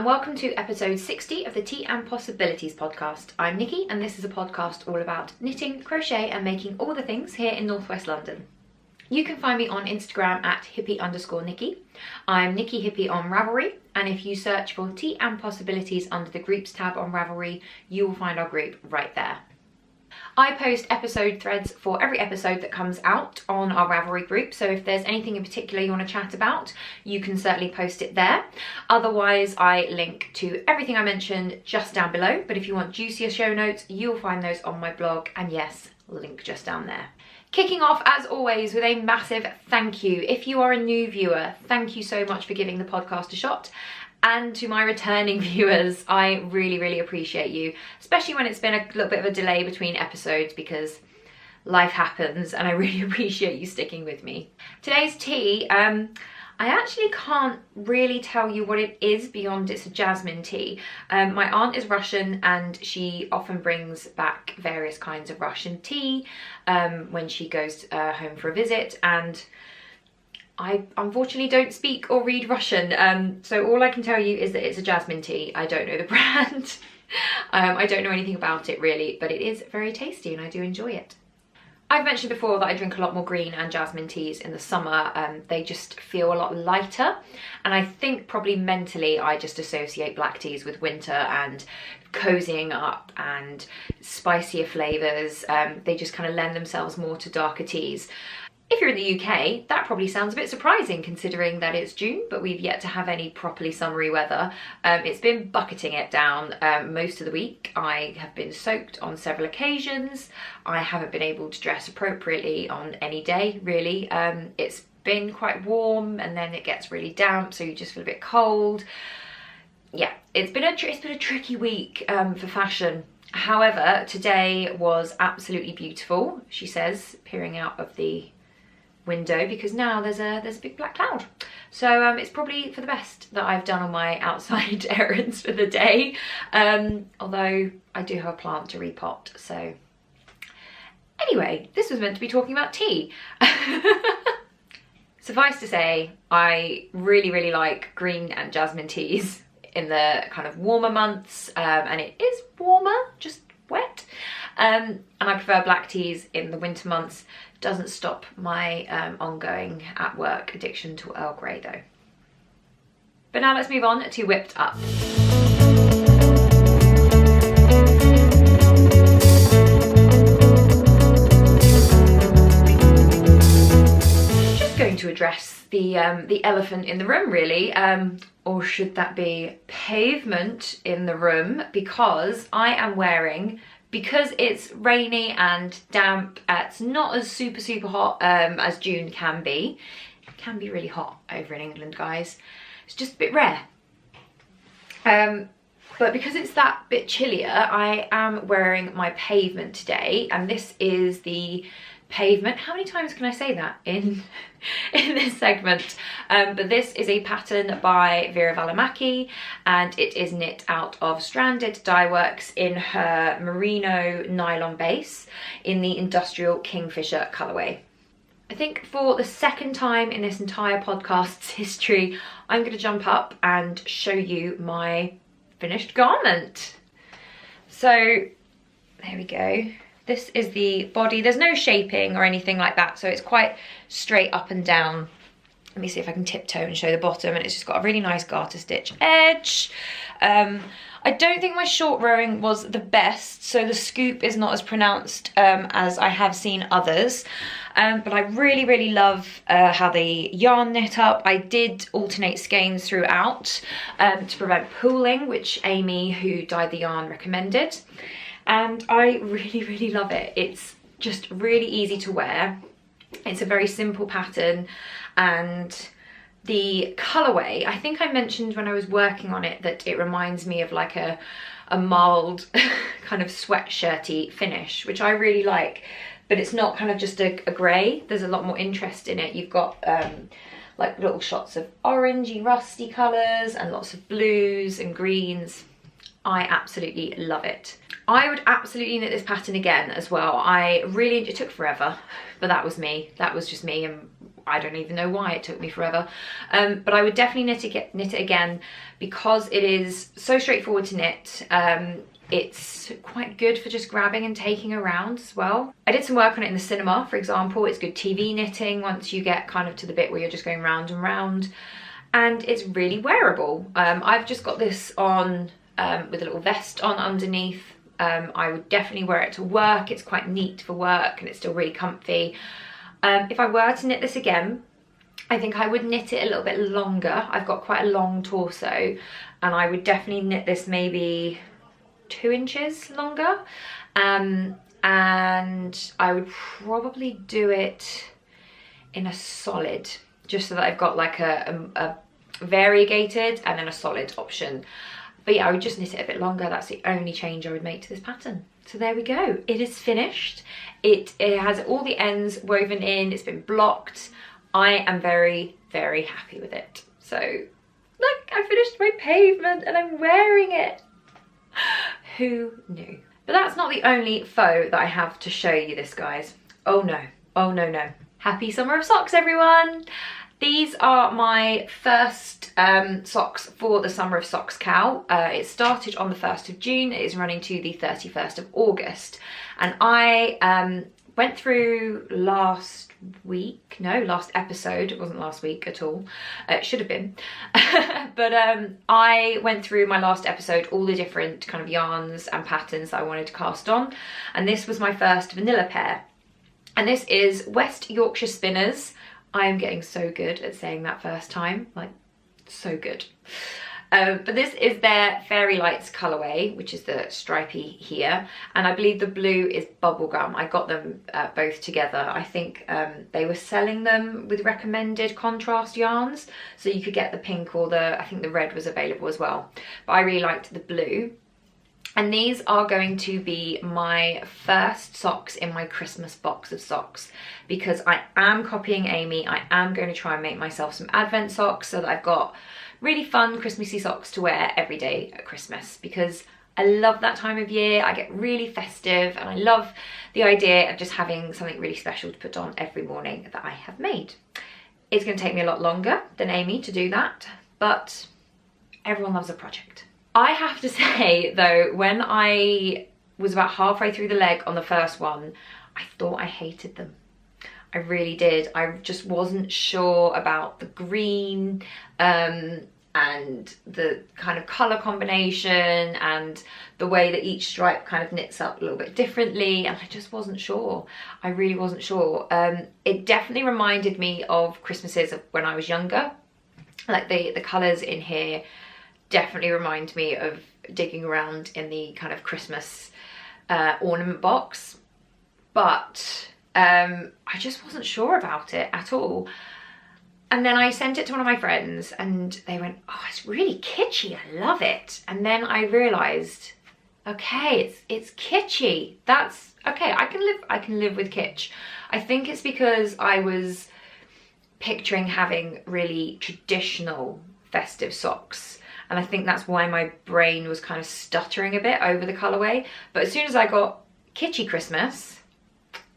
and welcome to episode 60 of the Tea and Possibilities podcast. I'm Nikki and this is a podcast all about knitting, crochet and making all the things here in northwest London. You can find me on Instagram at hippie_Nikki. I'm Nikki Hippie on Ravelry, and if you search for Tea and Possibilities under the groups tab on Ravelry, you will find our group right there. I post episode threads for every episode that comes out on our Ravelry group, so if there's anything in particular you want to chat about, you can certainly post it there. Otherwise, I link to everything I mentioned just down below, but if you want juicier show notes, you'll find those on my blog, and yes, link just down there. Kicking off, as always, with a massive thank you. If you are a new viewer, thank you so much for giving the podcast a shot. And to my returning viewers, I really appreciate you, especially when it's been a little bit of a delay between episodes because life happens, and I really appreciate you sticking with me. Today's tea, I actually can't really tell you what it is beyond it's a jasmine tea. My aunt is Russian and she often brings back various kinds of Russian tea when she goes home for a visit, and I unfortunately don't speak or read Russian, so all I can tell you is that it's a jasmine tea. I don't know the brand. I don't know anything about it really, but it is very tasty and I do enjoy it. I've mentioned before that I drink a lot more green and jasmine teas in the summer. They just feel a lot lighter, and I think probably mentally I just associate black teas with winter and cozying up and spicier flavours. They just kind of lend themselves more to darker teas. If you're in the UK, that probably sounds a bit surprising considering that it's June, but we've yet to have any properly summery weather. It's been bucketing it down most of the week. I have been soaked on several occasions. I haven't been able to dress appropriately on any day, really. It's been quite warm and then it gets really damp, so you just feel a bit cold. Yeah, it's been a tricky week for fashion. However, today was absolutely beautiful, she says, peering out of the window, because now there's a big black cloud, so it's probably for the best that I've done all my outside errands for the day, although I do have a plant to repot. So anyway, this was meant to be talking about tea. Suffice to say, I really like green and jasmine teas in the kind of warmer months, and it is warmer, just wet, and I prefer black teas in the winter months. Doesn't stop my ongoing at work addiction to Earl Grey though. But now let's move on to Whipped Up. Just going to address the elephant in the room really, or should that be pavement in the room, because I am wearing, because it's rainy and damp, it's not as super hot as June can be. It can be really hot over in England, guys. It's just a bit rare. But because it's that bit chillier, I am wearing my pavement today, and this is the pavement. How many times can I say that in this segment? But this is a pattern by Vera Valimaki, and it is knit out of Stranded Dye Works in her merino nylon base in the Industrial Kingfisher colourway. I think for the second time in this entire podcast's history, I'm going to jump up and show you my finished garment. So there we go. This is the body. There's no shaping or anything like that, so it's quite straight up and down. Let me see if I can tiptoe and show the bottom, and it's just got a really nice garter stitch edge. I don't think my short rowing was the best, so the scoop is not as pronounced as I have seen others. But I really love how the yarn knit up. I did alternate skeins throughout to prevent pooling, which Amy, who dyed the yarn, recommended. And I really love it. It's just really easy to wear. It's a very simple pattern, and the colourway, I think I mentioned when I was working on it that it reminds me of like a mild kind of sweatshirty finish, which I really like, but it's not kind of just a grey. There's a lot more interest in it. You've got like little shots of orangey rusty colours and lots of blues and greens. I absolutely love it. I would absolutely knit this pattern again as well. It took forever, but that was me. That was just me and I don't even know why it took me forever. But I would definitely knit it again because it is so straightforward to knit. It's quite good for just grabbing and taking around as well. I did some work on it in the cinema, for example. It's good TV knitting once you get kind of to the bit where you're just going round and round. And it's really wearable. I've just got this on with a little vest on underneath. I would definitely wear it to work. It's quite neat for work and it's still really comfy. If I were to knit this again, I think I would knit it a little bit longer. I've got quite a long torso and I would definitely knit this maybe 2 inches longer. And I would probably do it in a solid, just so that I've got like a variegated and then a solid option. But yeah, I would just knit it a bit longer. That's the only change I would make to this pattern. So there we go. It is finished. It has all the ends woven in. It's been blocked. I am very, very happy with it. So look, I finished my pavement and I'm wearing it. Who knew? But that's not the only faux that I have to show you this, guys. Oh no, oh no, no. Happy summer of socks, everyone. These are my first socks for the Summer of Socks cowl. It started on the 1st of June. It is running to the 31st of August. And I went through last episode. It wasn't last week at all. It should have been. But I went through my last episode, all the different kind of yarns and patterns that I wanted to cast on. And this was my first vanilla pair. And this is West Yorkshire Spinners. I am getting so good at saying that first time, like so good. But this is their Fairy Lights colourway, which is the stripy here. And I believe the blue is Bubblegum. I got them both together. I think they were selling them with recommended contrast yarns. So you could get the pink or I think the red was available as well. But I really liked the blue. And these are going to be my first socks in my Christmas box of socks, because I am copying Amy. I am going to try and make myself some Advent socks so that I've got really fun Christmassy socks to wear every day at Christmas, because I love that time of year. I get really festive and I love the idea of just having something really special to put on every morning that I have made. It's going to take me a lot longer than Amy to do that, but everyone loves a project. I have to say though, when I was about halfway through the leg on the first one, I thought I hated them. I really did. I just wasn't sure about the green and the kind of colour combination and the way that each stripe kind of knits up a little bit differently, and I just wasn't sure. I really wasn't sure. It definitely reminded me of Christmases of when I was younger. Like the colours in here definitely remind me of digging around in the kind of Christmas ornament box, but I just wasn't sure about it at all. And then I sent it to one of my friends and they went, oh, it's really kitschy, I love it. And then I realised, okay, it's kitschy. That's okay, I can live with kitsch. I think it's because I was picturing having really traditional festive socks. And I think that's why my brain was kind of stuttering a bit over the colourway. But as soon as I got kitschy Christmas,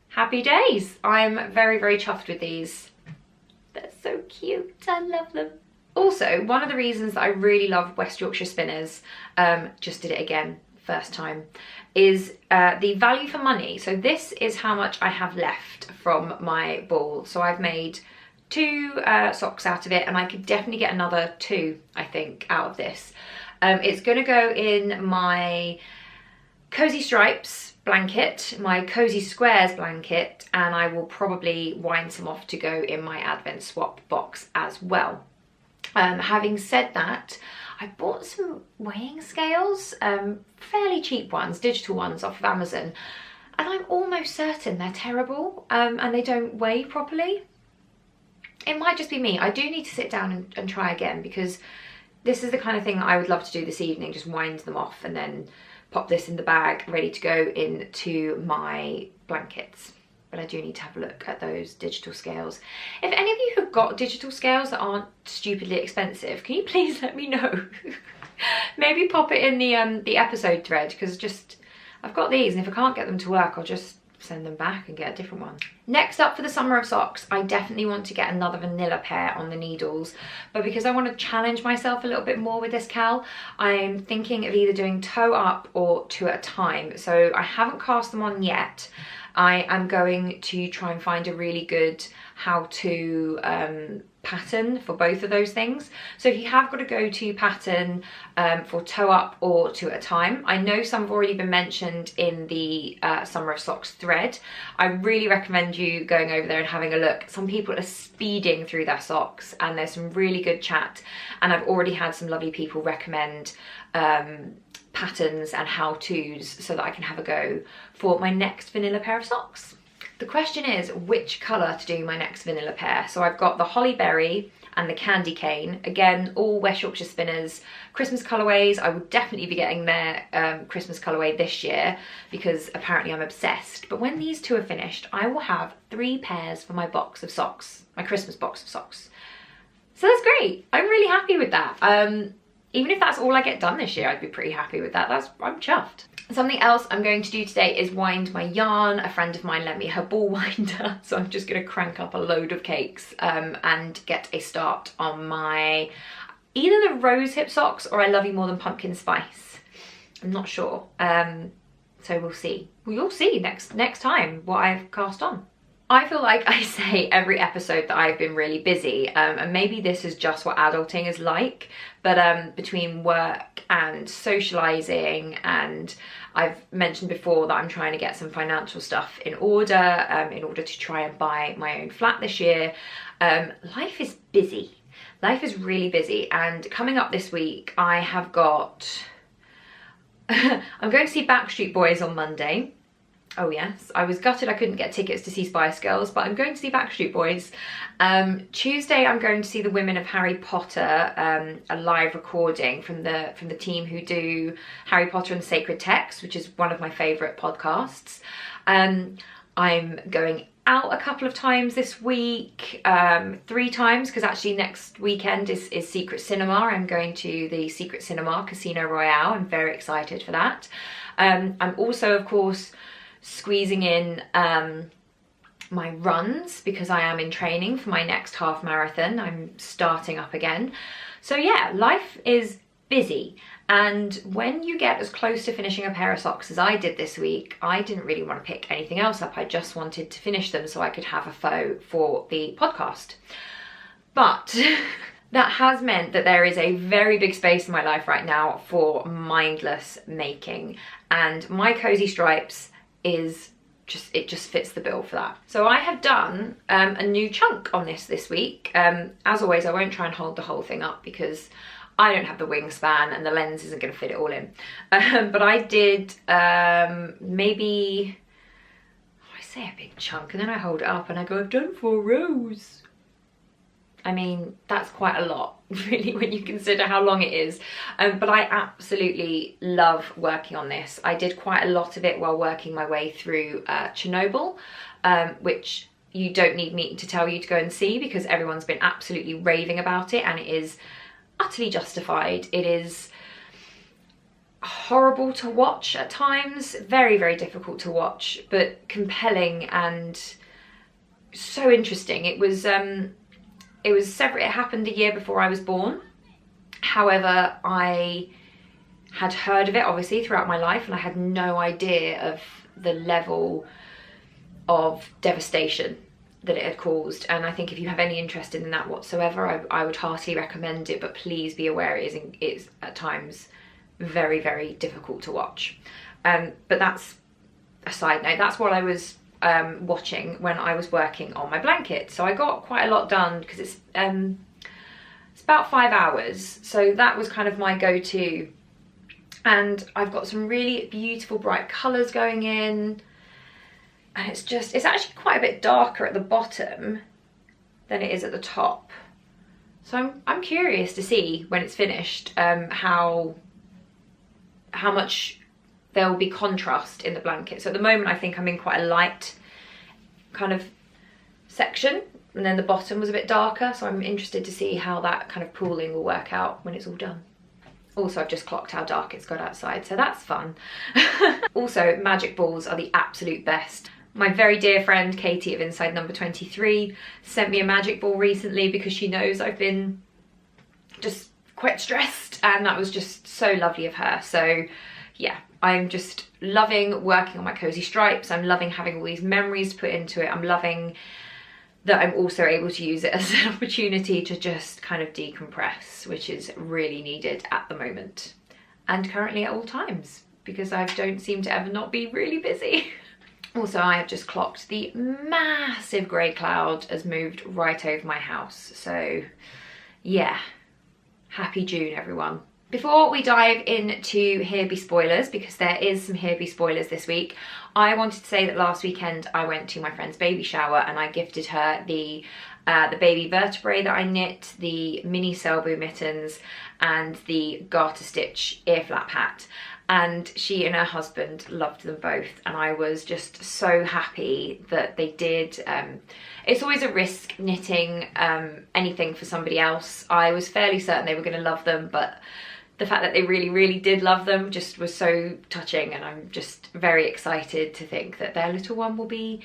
happy days. I'm very, very chuffed with these. They're so cute. I love them. Also, one of the reasons that I really love West Yorkshire Spinners, just did it again, first time, is the value for money. So this is how much I have left from my ball. So I've made 2 socks out of it, and I could definitely get another 2, I think, out of this. It's going to go in my Cozy Stripes blanket, my Cozy Squares blanket, and I will probably wind some off to go in my Advent swap box as well. Having said that, I bought some weighing scales, fairly cheap ones, digital ones off of Amazon, and I'm almost certain they're terrible and they don't weigh properly. It might just be me. I do need to sit down and try again, because this is the kind of thing that I would love to do this evening, just wind them off and then pop this in the bag ready to go into my blankets. But I do need to have a look at those digital scales. If any of you have got digital scales that aren't stupidly expensive, can you please let me know? Maybe pop it in the episode thread, because just I've got these, and if I can't get them to work, I'll just send them back and get a different one. Next up for the summer of socks, I definitely want to get another vanilla pair on the needles, but because I want to challenge myself a little bit more with this cal, I'm thinking of either doing toe up or two at a time. So I haven't cast them on yet. I am going to try and find a really good how to pattern for both of those things. So if you have got a go-to pattern for toe up or two at a time, I know some have already been mentioned in the Summer of Socks thread. I really recommend you going over there and having a look. Some people are speeding through their socks and there's some really good chat, and I've already had some lovely people recommend patterns and how-tos so that I can have a go for my next vanilla pair of socks. The question is which colour to do my next vanilla pair. So I've got the Holly Berry and the Candy Cane. Again, all West Yorkshire Spinners Christmas colourways. I would definitely be getting their Christmas colourway this year because apparently I'm obsessed. But when these two are finished, I will have 3 pairs for my box of socks, my Christmas box of socks. So that's great. I'm really happy with that. Even if that's all I get done this year, I'd be pretty happy with that. I'm chuffed. Something else I'm going to do today is wind my yarn. A friend of mine lent me her ball winder, so I'm just going to crank up a load of cakes and get a start on my either the rose hip socks or I Love You More Than Pumpkin Spice. I'm not sure. So we'll see. Well, you'll see next time what I've cast on. I feel like I say every episode that I've been really busy, and maybe this is just what adulting is like, but between work and socialising, and I've mentioned before that I'm trying to get some financial stuff in order to try and buy my own flat this year. Life is busy. Life is really busy, and coming up this week I have got... I'm going to see Backstreet Boys on Monday. Oh yes, I was gutted I couldn't get tickets to see Spice Girls, but I'm going to see Backstreet Boys. Tuesday I'm going to see the Women of Harry Potter, a live recording from the team who do Harry Potter and the Sacred Text, which is one of my favourite podcasts. I'm going out a couple of times this week, 3 times, because actually next weekend is Secret Cinema. I'm going to the Secret Cinema Casino Royale. I'm very excited for that. I'm also, of course, squeezing in my runs because I am in training for my next half marathon. I'm starting up again. So yeah, life is busy, and when you get as close to finishing a pair of socks as I did this week, I didn't really want to pick anything else up. I just wanted to finish them so I could have a faux for the podcast. But that has meant that there is a very big space in my life right now for mindless making, and my Cozy Stripes it just fits the bill for that. So I have done a new chunk on this week. As always, I won't try and hold the whole thing up because I don't have the wingspan and the lens isn't going to fit it all in. But I did maybe, I say a big chunk, and then I hold it up and I go, I've done 4 rows. I mean, that's quite a lot, really, when you consider how long it is. But I absolutely love working on this. I did quite a lot of it while working my way through Chernobyl, which you don't need me to tell you to go and see because everyone's been absolutely raving about it, and it is utterly justified. It is horrible to watch at times, very, very difficult to watch, but compelling and so interesting. It happened a year before I was born. However, I had heard of it obviously throughout my life, and I had no idea of the level of devastation that it had caused. And I think if you have any interest in that whatsoever, I would heartily recommend it, but please be aware it is at times very, very difficult to watch. But that's a side note. That's what I was watching when I was working on my blanket. So I got quite a lot done because it's about 5 hours. So that was kind of my go-to. And I've got some really beautiful bright colours going in. And it's actually quite a bit darker at the bottom than it is at the top. So I'm curious to see when it's finished how much there will be contrast in the blanket. So at the moment I think I'm in quite a light kind of section, and then the bottom was a bit darker, so I'm interested to see how that kind of pooling will work out when it's all done. Also, I've just clocked how dark it's got outside, so that's fun. Also, magic balls are the absolute best. My very dear friend Katie of Inside Number 23 sent me a magic ball recently because she knows I've been just quite stressed, and that was just so lovely of her. So yeah, I'm just loving working on my cozy stripes. I'm loving having all these memories to put into it. I'm loving that I'm also able to use it as an opportunity to just kind of decompress, which is really needed at the moment and currently at all times, because I don't seem to ever not be really busy. Also, I have just clocked the massive grey cloud has moved right over my house. So yeah, happy June, everyone. Before we dive into Here Be Spoilers, because there is some Here Be Spoilers this week, I wanted to say that last weekend I went to my friend's baby shower and I gifted her the baby vertebrae that I knit, the mini Selbu mittens and the garter stitch ear flap hat. And she and her husband loved them both, and I was just so happy that they did. It's always a risk knitting anything for somebody else. I was fairly certain they were going to love them, but the fact that they really did love them just was so touching, and I'm just very excited to think that their little one will be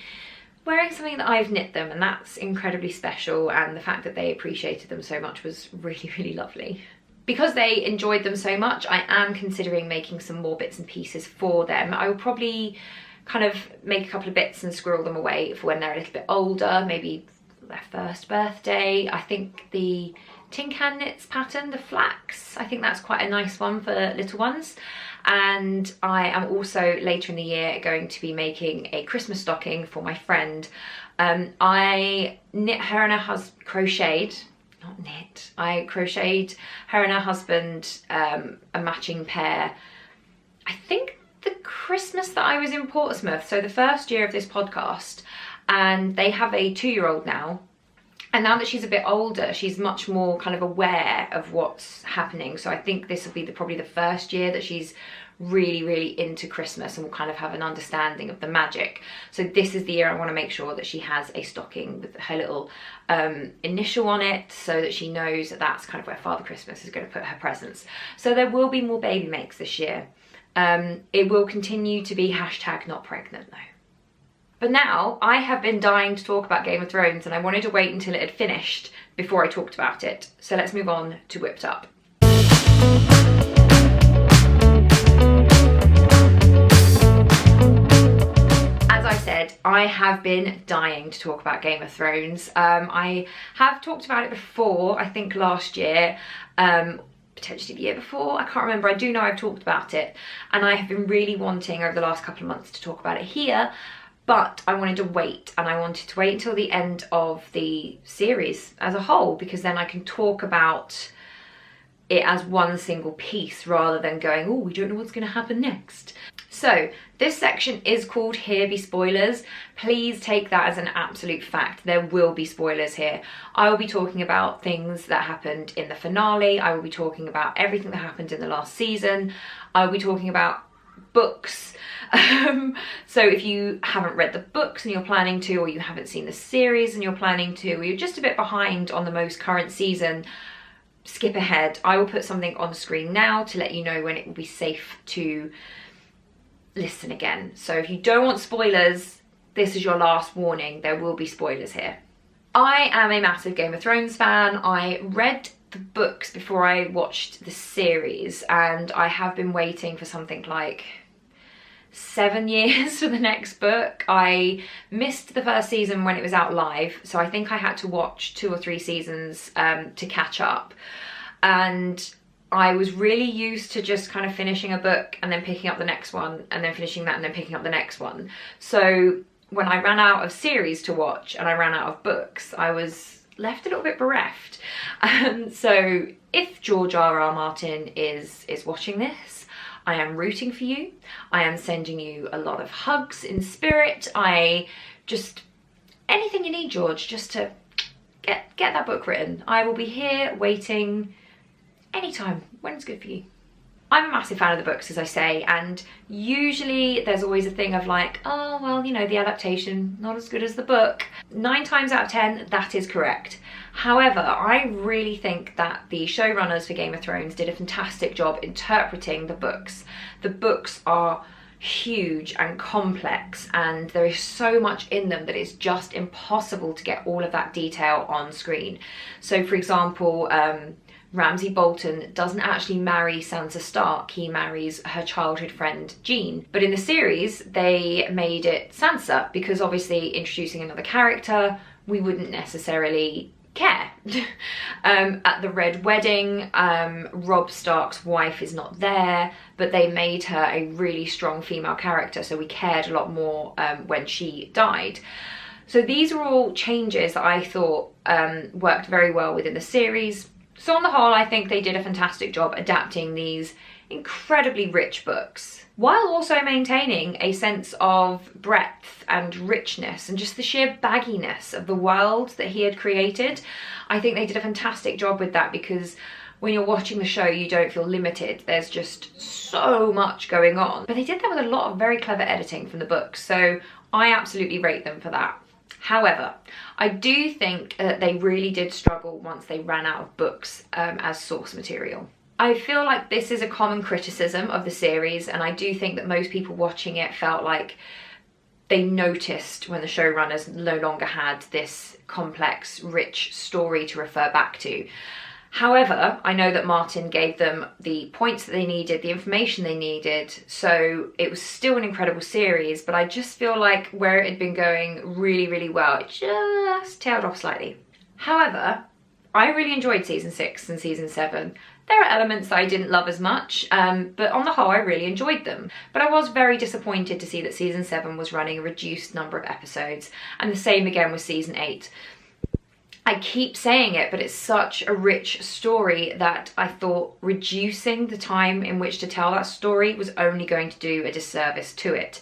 wearing something that I've knit them, and that's incredibly special, and the fact that they appreciated them so much was really lovely. Because they enjoyed them so much, I am considering making some more bits and pieces for them. I will probably kind of make a couple of bits and squirrel them away for when they're a little bit older, maybe their first birthday. I think the Tin Can Knits pattern, the flax, I think that's quite a nice one for little ones. And I am also later in the year going to be making a Christmas stocking for my friend. I knit her and her husband, I crocheted her and her husband a matching pair, I think the Christmas that I was in Portsmouth, so the first year of this podcast, and they have a 2-year-old now. And now that she's a bit older, she's much more kind of aware of what's happening. So I think this will be probably the first year that she's really into Christmas and will kind of have an understanding of the magic. So this is the year I want to make sure that she has a stocking with her little initial on it, so that she knows that that's kind of where Father Christmas is going to put her presents. So there will be more baby makes this year. It will continue to be #NotPregnant though. But now, I have been dying to talk about Game of Thrones, and I wanted to wait until it had finished before I talked about it. So let's move on to Whipped Up. As I said, I have been dying to talk about Game of Thrones. I have talked about it before, I think last year, potentially the year before, I can't remember. I do know I've talked about it, and I have been really wanting over the last couple of months to talk about it here. But I wanted to wait, and I wanted to wait until the end of the series as a whole, because then I can talk about it as one single piece rather than going, oh, we don't know what's going to happen next. So this section is called Here Be Spoilers. Please take that as an absolute fact. There will be spoilers here. I will be talking about things that happened in the finale. I will be talking about everything that happened in the last season. I will be talking about books. So if you haven't read the books and you're planning to, or you haven't seen the series and you're planning to, or you're just a bit behind on the most current season, skip ahead. I will put something on screen now to let you know when it will be safe to listen again. So if you don't want spoilers, this is your last warning. There will be spoilers here. I am a massive Game of Thrones fan. I read the books before I watched the series, and I have been waiting for something like 7 years for the next book. I missed the first season when it was out live, so I think I had to watch 2 or 3 seasons to catch up. And I was really used to just kind of finishing a book and then picking up the next one, and then finishing that and then picking up the next one. So when I ran out of series to watch and I ran out of books, I was left a little bit bereft. So if George R.R. Martin is watching this, I am rooting for you. I am sending you a lot of hugs in spirit. Anything you need, George, just to get that book written. I will be here waiting anytime, when it's good for you. I'm a massive fan of the books, as I say, and usually there's always a thing of like, oh, well, you know, the adaptation, not as good as the book. 9 times out of 10, that is correct. However, I really think that the showrunners for Game of Thrones did a fantastic job interpreting the books. The books are huge and complex, and there is so much in them that it's just impossible to get all of that detail on screen. So for example, Ramsay Bolton doesn't actually marry Sansa Stark, he marries her childhood friend Jean. But in the series, they made it Sansa, because obviously introducing another character, we wouldn't necessarily care. At the Red Wedding, Robb Stark's wife is not there, but they made her a really strong female character, so we cared a lot more when she died. So these are all changes that I thought worked very well within the series. So on the whole, I think they did a fantastic job adapting these incredibly rich books, while also maintaining a sense of breadth and richness and just the sheer bagginess of the world that he had created. I think they did a fantastic job with that, because when you're watching the show, you don't feel limited. There's just so much going on. But they did that with a lot of very clever editing from the books, so I absolutely rate them for that. However, I do think that they really did struggle once they ran out of books as source material. I feel like this is a common criticism of the series, and I do think that most people watching it felt like they noticed when the showrunners no longer had this complex, rich story to refer back to. However, I know that Martin gave them the points that they needed, the information they needed, so it was still an incredible series, but I just feel like where it had been going really, really well, it just tailed off slightly. However, I really enjoyed season 6 and season 7. There are elements that I didn't love as much, but on the whole I really enjoyed them. But I was very disappointed to see that season 7 was running a reduced number of episodes, and the same again with season 8. I keep saying it, but it's such a rich story that I thought reducing the time in which to tell that story was only going to do a disservice to it.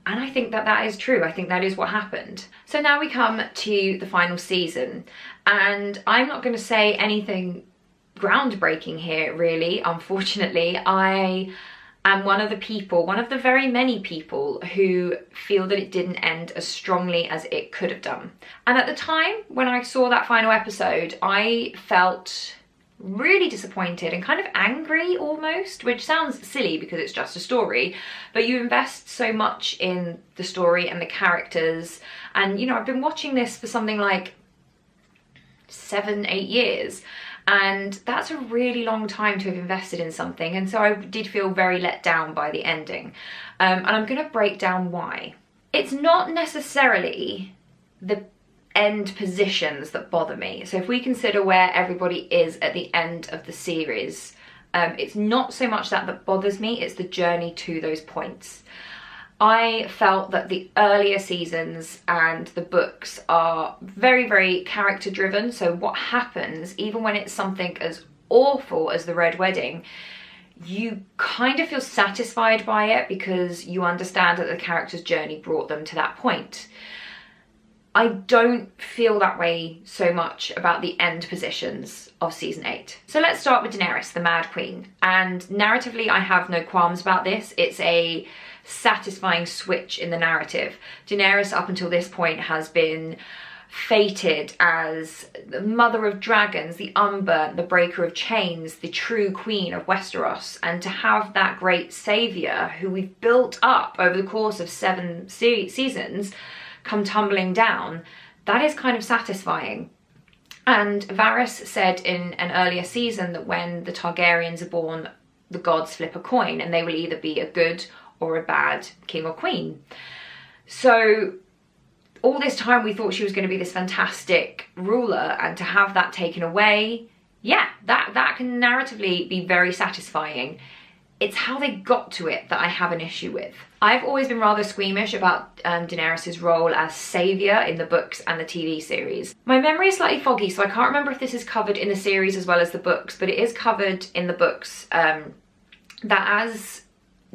And I think that that is true. I think that is what happened. So now we come to the final season, and I'm not going to say anything groundbreaking here, really. Unfortunately, I am one of the very many people who feel that it didn't end as strongly as it could have done. And at the time when I saw that final episode, I felt really disappointed and kind of angry almost, which sounds silly because it's just a story, but you invest so much in the story and the characters. And you know, I've been watching this for something like 7-8 years, and that's a really long time to have invested in something, and so I did feel very let down by the ending. And I'm going to break down why. It's not necessarily the end positions that bother me. So if we consider where everybody is at the end of the series, it's not so much that bothers me, it's the journey to those points. I felt that the earlier seasons and the books are very, very character driven. So what happens, even when it's something as awful as the Red Wedding, you kind of feel satisfied by it because you understand that the character's journey brought them to that point. I don't feel that way so much about the end positions of season 8. So let's start with Daenerys, the Mad Queen. And narratively, I have no qualms about this. It's a satisfying switch in the narrative. Daenerys up until this point has been fated as the mother of dragons, the unburnt, the breaker of chains, the true queen of Westeros, and to have that great saviour who we've built up over the course of 7 seasons come tumbling down, that is kind of satisfying. And Varys said in an earlier season that when the Targaryens are born, the gods flip a coin and they will either be a good or a bad king or queen. So all this time we thought she was going to be this fantastic ruler, and to have that taken away, yeah, that can narratively be very satisfying. It's how they got to it that I have an issue with. I've always been rather squeamish about Daenerys' role as saviour in the books and the TV series. My memory is slightly foggy, so I can't remember if this is covered in the series as well as the books, but it is covered in the books that as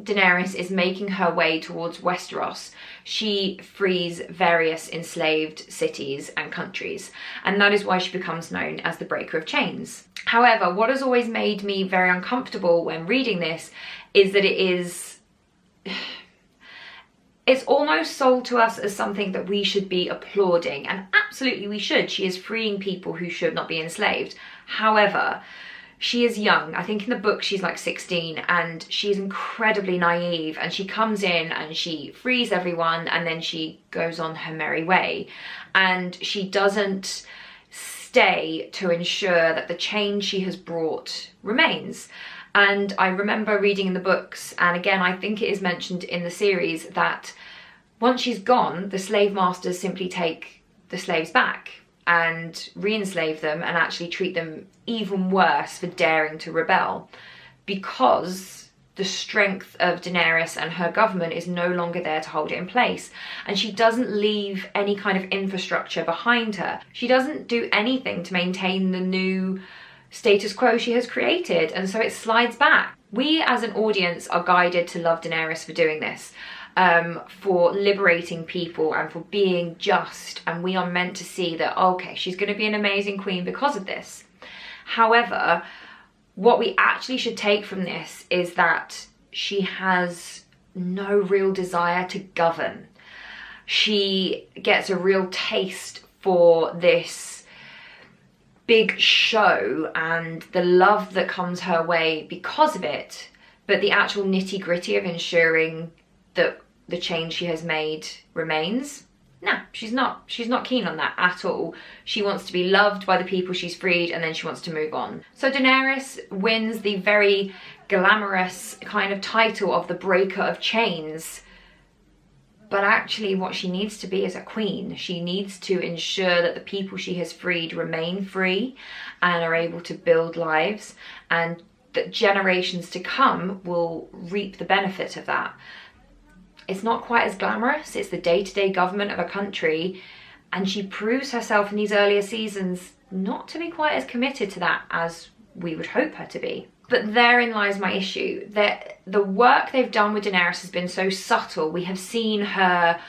Daenerys is making her way towards Westeros, she frees various enslaved cities and countries, and that is why she becomes known as the Breaker of Chains. However, what has always made me very uncomfortable when reading this is that it's almost sold to us as something that we should be applauding, and absolutely we should. She is freeing people who should not be enslaved. However, She is young. I think in the book she's like 16, and she's incredibly naive, and she comes in and she frees everyone and then she goes on her merry way, and she doesn't stay to ensure that the change she has brought remains. And I remember reading in the books, and again I think it is mentioned in the series, that once she's gone, the slave masters simply take the slaves back and re-enslave them and actually treat them even worse for daring to rebel, because the strength of Daenerys and her government is no longer there to hold it in place. And she doesn't leave any kind of infrastructure behind her. She doesn't do anything to maintain the new status quo she has created, and so it slides back. We as an audience are guided to love Daenerys for doing this, for liberating people and for being just, and we are meant to see that, okay, she's going to be an amazing queen because of this. However, what we actually should take from this is that she has no real desire to govern. She gets a real taste for this big show and the love that comes her way because of it, but the actual nitty-gritty of ensuring that the change she has made remains, no, she's not keen on that at all. She wants to be loved by the people she's freed, and then she wants to move on. So Daenerys wins the very glamorous kind of title of the breaker of chains, but actually what she needs to be is a queen. She needs to ensure that the people she has freed remain free and are able to build lives, and that generations to come will reap the benefit of that. It's not quite as glamorous. It's the day-to-day government of a country, and she proves herself in these earlier seasons not to be quite as committed to that as we would hope her to be. But therein lies my issue, that the work they've done with Daenerys has been so subtle. We have seen her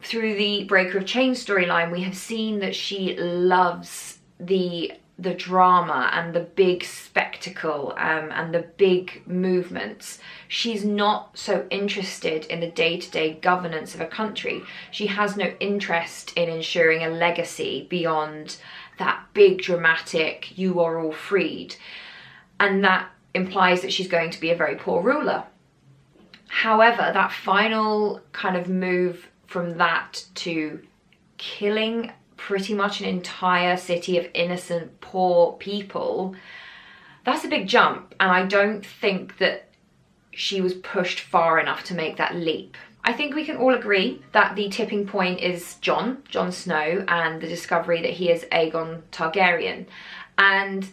through the Breaker of Chains storyline. We have seen that she loves the drama and the big spectacle, and the big movements. She's not so interested in the day-to-day governance of a country. She has no interest in ensuring a legacy beyond that big dramatic, you are all freed. And that implies that she's going to be a very poor ruler. However, that final kind of move from that to killing pretty much an entire city of innocent, poor people, that's a big jump, and I don't think that she was pushed far enough to make that leap. I think we can all agree that the tipping point is Jon Snow, and the discovery that he is Aegon Targaryen. And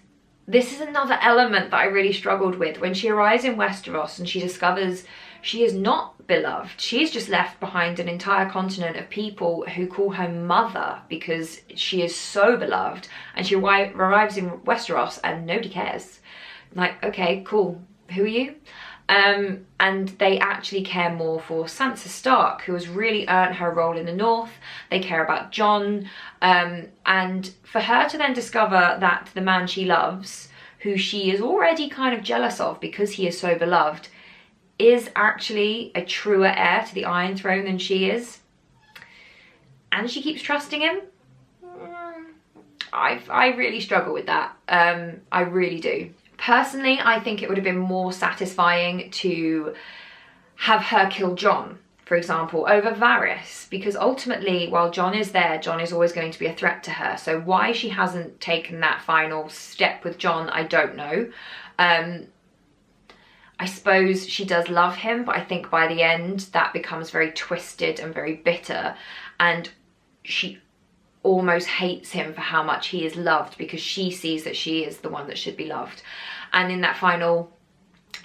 this is another element that I really struggled with. When she arrives in Westeros and she discovers she is not beloved, she's just left behind an entire continent of people who call her mother because she is so beloved, and she arrives in Westeros and nobody cares. Like, okay, cool, who are you? And they actually care more for Sansa Stark, who has really earned her role in the North. They care about Jon, and for her to then discover that the man she loves, who she is already kind of jealous of because he is so beloved, is actually a truer heir to the Iron Throne than she is, and she keeps trusting him. I really struggle with that. I really do. Personally, I think it would have been more satisfying to have her kill Jon, for example, over Varys, because ultimately, while Jon is there, Jon is always going to be a threat to her. So why she hasn't taken that final step with Jon, I don't know. I suppose she does love him, but I think by the end that becomes very twisted and very bitter, and she almost hates him for how much he is loved because she sees that she is the one that should be loved. And in that final,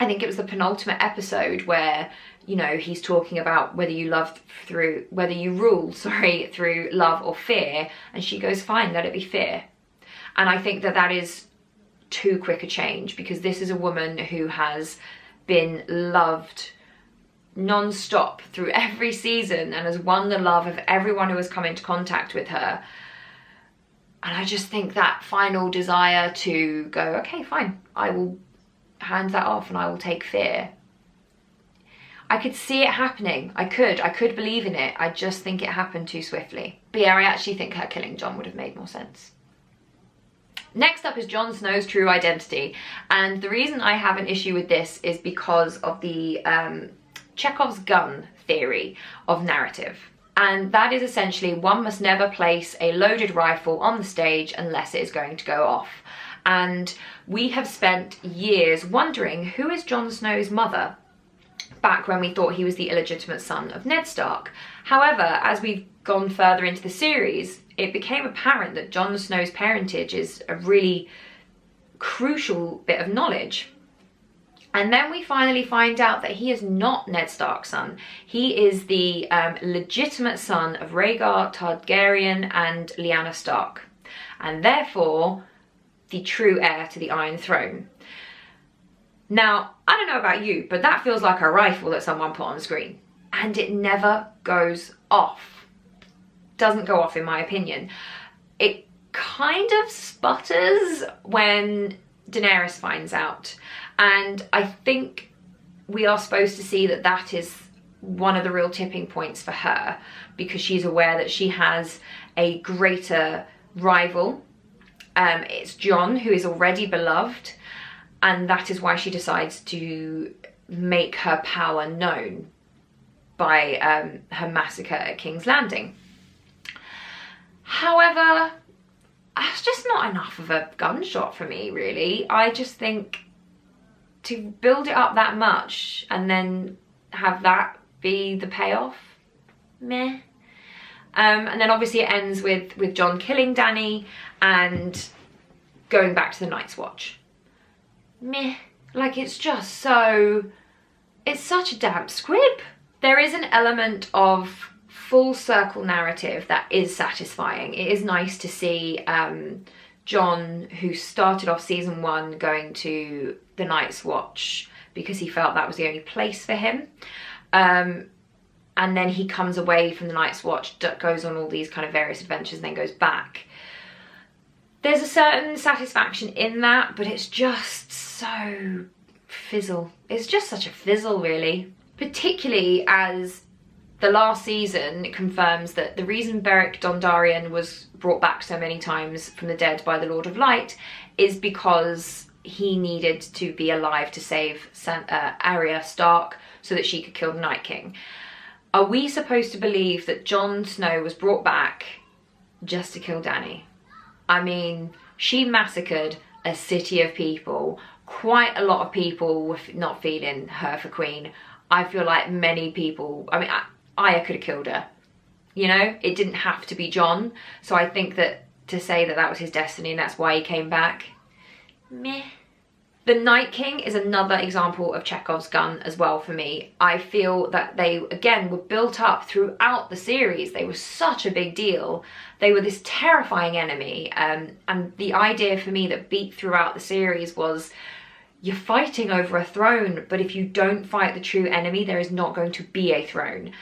I think it was the penultimate episode where, you know, he's talking about whether you rule through love or fear, and she goes, fine, let it be fear. And I think that that is too quick a change, because this is a woman who has been loved non-stop through every season and has won the love of everyone who has come into contact with her. And I just think that final desire to go, okay, fine, I will hand that off and I will take fear. I could see it happening. I could believe in it. I just think it happened too swiftly. But yeah, I actually think her killing Jon would have made more sense. Next up is Jon Snow's true identity, and the reason I have an issue with this is because of the Chekhov's gun theory of narrative. And that is essentially one must never place a loaded rifle on the stage unless it is going to go off. And we have spent years wondering who is Jon Snow's mother, back when we thought he was the illegitimate son of Ned Stark. However, as we've gone further into the series, it became apparent that Jon Snow's parentage is a really crucial bit of knowledge. And then we finally find out that he is not Ned Stark's son. He is the legitimate son of Rhaegar Targaryen and Lyanna Stark, and therefore the true heir to the Iron Throne. Now, I don't know about you, but that feels like a rifle that someone put on the screen. And it never goes off. Doesn't go off, in my opinion. It kind of sputters when Daenerys finds out. And I think we are supposed to see that that is one of the real tipping points for her, because she's aware that she has a greater rival. It's Jon, who is already beloved, and that is why she decides to make her power known by her massacre at King's Landing. However, that's just not enough of a gunshot for me, really. I just think to build it up that much and then have that be the payoff, meh. And then obviously it ends with Jon killing Dany and going back to the Night's Watch. Meh. Like, it's just so... it's such a damp squib. There is an element of full circle narrative that is satisfying. It is nice to see Jon, who started off season 1 going to the Night's Watch because he felt that was the only place for him. And then he comes away from the Night's Watch, goes on all these kind of various adventures and then goes back. There's a certain satisfaction in that, but it's just so fizzle. It's just such a fizzle, really. Particularly as the last season confirms that the reason Beric Dondarrion was brought back so many times from the dead by the Lord of Light is because he needed to be alive to save Arya Stark so that she could kill the Night King. Are we supposed to believe that Jon Snow was brought back just to kill Dany? I mean, she massacred a city of people. Quite a lot of people were not feeling her for queen. I feel like many people, I mean, Arya could have killed her. You know, it didn't have to be Jon. So I think that to say that that was his destiny and that's why he came back, meh. The Night King is another example of Chekhov's gun as well for me. I feel that they, again, were built up throughout the series. They were such a big deal. They were this terrifying enemy. And the idea for me that beat throughout the series was, you're fighting over a throne, but if you don't fight the true enemy, there is not going to be a throne.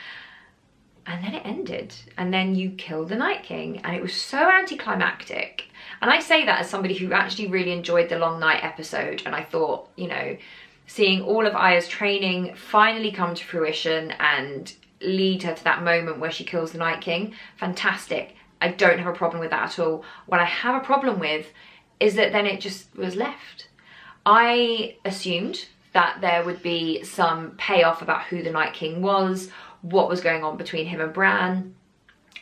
And then it ended, and then you killed the Night King, and it was so anticlimactic. And I say that as somebody who actually really enjoyed the Long Night episode, and I thought, you know, seeing all of Arya's training finally come to fruition and lead her to that moment where she kills the Night King, fantastic. I don't have a problem with that at all. What I have a problem with is that then it just was left. I assumed that there would be some payoff about who the Night King was, what was going on between him and Bran.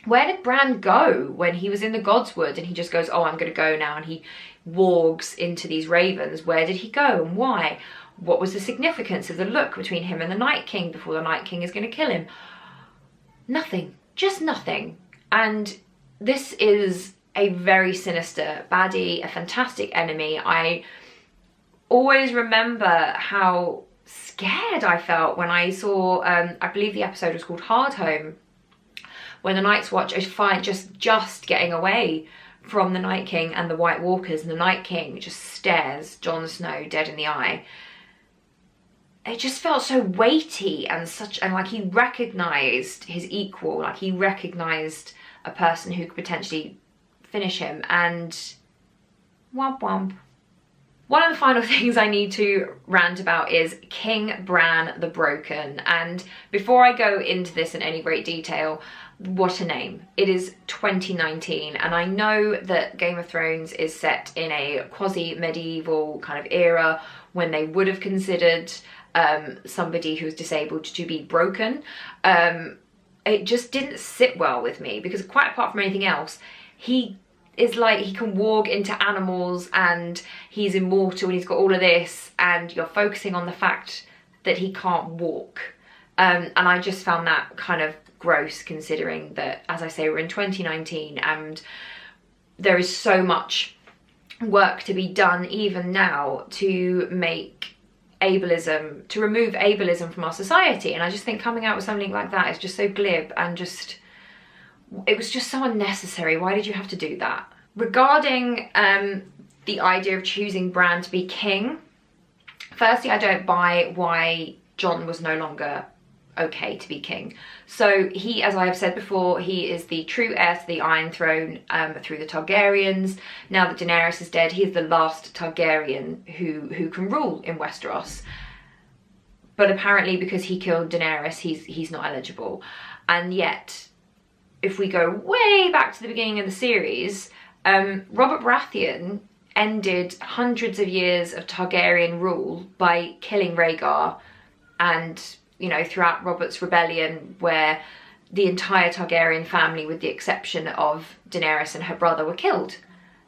Where did Bran go when he was in the Godswood and he just goes, oh, I'm going to go now, and he wargs into these ravens? Where did he go and why? What was the significance of the look between him and the Night King before the Night King is going to kill him? Nothing. Just nothing. And this is a very sinister baddie, a fantastic enemy. I always remember how scared I felt when I saw, I believe the episode was called Hardhome, when the Night's Watch is fine, just getting away from the Night King and the White Walkers, and the Night King just stares Jon Snow dead in the eye. It just felt so weighty and like he recognised his equal, like he recognised a person who could potentially finish him, and womp womp. One of the final things I need to rant about is King Bran the Broken. And before I go into this in any great detail, What a name. It is 2019, and I know that Game of Thrones is set in a quasi-medieval kind of era when they would have considered somebody who's disabled to be broken. It just didn't sit well with me, because quite apart from anything else, he is like, he can walk into animals and he's immortal and he's got all of this, and you're focusing on the fact that he can't walk. And I just found that kind of gross, considering that, as I say, we're in 2019 and there is so much work to be done even now to make ableism, to remove ableism from our society. And I just think coming out with something like that is just so glib and just, it was just so unnecessary. Why did you have to do that? Regarding the idea of choosing Bran to be king, firstly, I don't buy why Jon was no longer okay to be king. So he, as I have said before, he is the true heir to the Iron Throne through the Targaryens. Now that Daenerys is dead, he is the last Targaryen who can rule in Westeros. But apparently, because he killed Daenerys, he's not eligible. And yet, if we go way back to the beginning of the series, Robert Baratheon ended hundreds of years of Targaryen rule by killing Rhaegar, and, you know, throughout Robert's rebellion, where the entire Targaryen family, with the exception of Daenerys and her brother, were killed.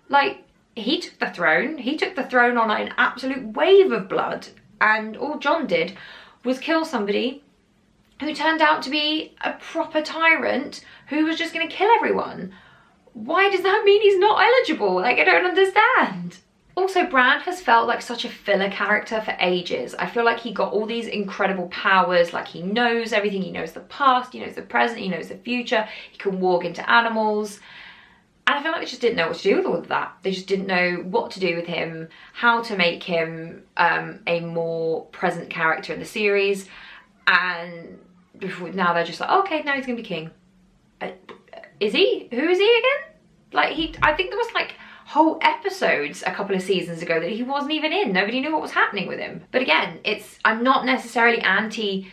Like, he took the throne on an absolute wave of blood, and all Jon did was kill somebody who turned out to be a proper tyrant who was just going to kill everyone. Why does that mean he's not eligible? Like, I don't understand. Also, Bran has felt like such a filler character for ages. I feel like he got all these incredible powers, like he knows everything. He knows the past, he knows the present, he knows the future. He can walk into animals. And I feel like they just didn't know what to do with all of that. They just didn't know what to do with him, how to make him a more present character in the series. And now they're just like, oh, okay, now he's gonna be king. Is he? Who is he again? Like, I think there was like whole episodes a couple of seasons ago that he wasn't even in. Nobody knew what was happening with him. But again, I'm not necessarily anti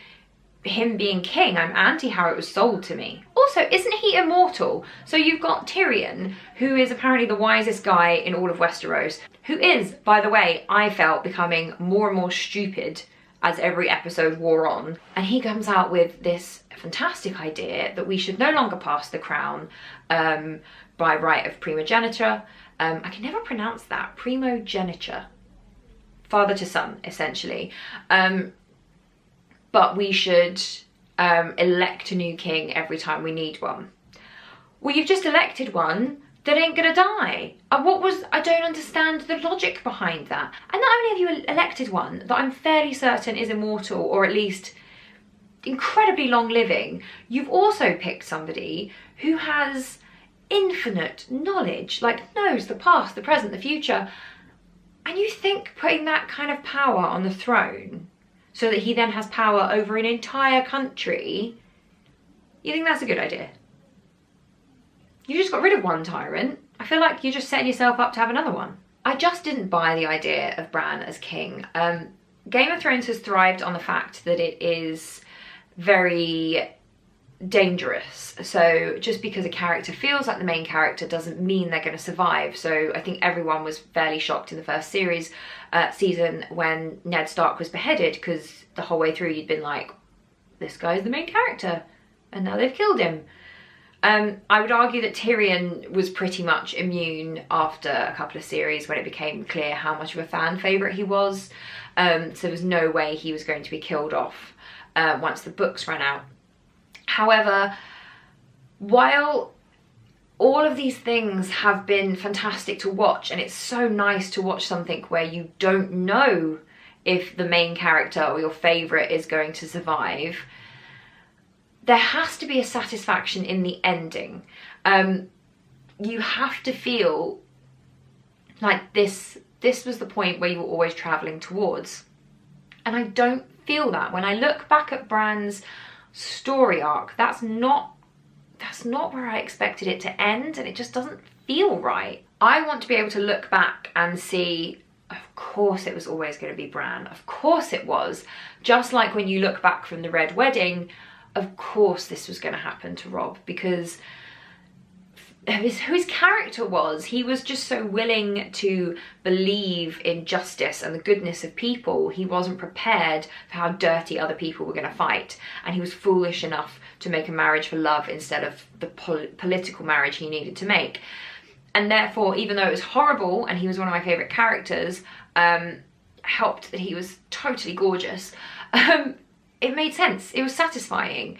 him being king. I'm anti how it was sold to me. Also, isn't he immortal? So you've got Tyrion, who is apparently the wisest guy in all of Westeros, who is, by the way, I felt becoming more and more stupid as every episode wore on. And he comes out with this fantastic idea that we should no longer pass the crown by right of primogeniture. I can never pronounce that. Primogeniture. Father to son, essentially. But we should elect a new king every time we need one. Well, you've just elected one that ain't gonna die. I don't understand the logic behind that. And not only have you elected one that I'm fairly certain is immortal, or at least incredibly long living, you've also picked somebody who has infinite knowledge, like knows the past, the present, the future. And you think putting that kind of power on the throne so that he then has power over an entire country, you think that's a good idea? You just got rid of one tyrant. I feel like you're just setting yourself up to have another one. I just didn't buy the idea of Bran as king. Game of Thrones has thrived on the fact that it is very dangerous. So just because a character feels like the main character doesn't mean they're going to survive. So I think everyone was fairly shocked in the first season when Ned Stark was beheaded, because the whole way through you'd been like, this guy's the main character, and now they've killed him. I would argue that Tyrion was pretty much immune after a couple of series when it became clear how much of a fan favourite he was. So there was no way he was going to be killed off once the books ran out. However, while all of these things have been fantastic to watch, and it's so nice to watch something where you don't know if the main character or your favourite is going to survive, there has to be a satisfaction in the ending. You have to feel like this was the point where you were always travelling towards. And I don't feel that. When I look back at Bran's story arc, that's not where I expected it to end, and it just doesn't feel right. I want to be able to look back and see, of course it was always going to be Bran. Of course it was. Just like when you look back from the Red Wedding, of course this was going to happen to Rob, because who his character was. He was just so willing to believe in justice and the goodness of people. He wasn't prepared for how dirty other people were going to fight, and he was foolish enough to make a marriage for love instead of the political marriage he needed to make. And therefore, even though it was horrible and he was one of my favourite characters, helped that he was totally gorgeous, it made sense. It was satisfying.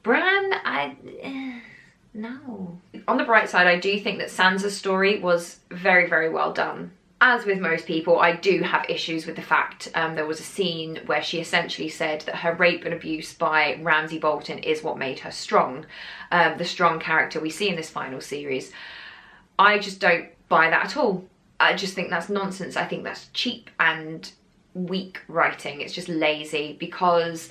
Bran, no. On the bright side, I do think that Sansa's story was very, very well done. As with most people, I do have issues with the fact there was a scene where she essentially said that her rape and abuse by Ramsay Bolton is what made her strong, the strong character we see in this final series. I just don't buy that at all. I just think that's nonsense. I think that's cheap and weak writing. It's just lazy, because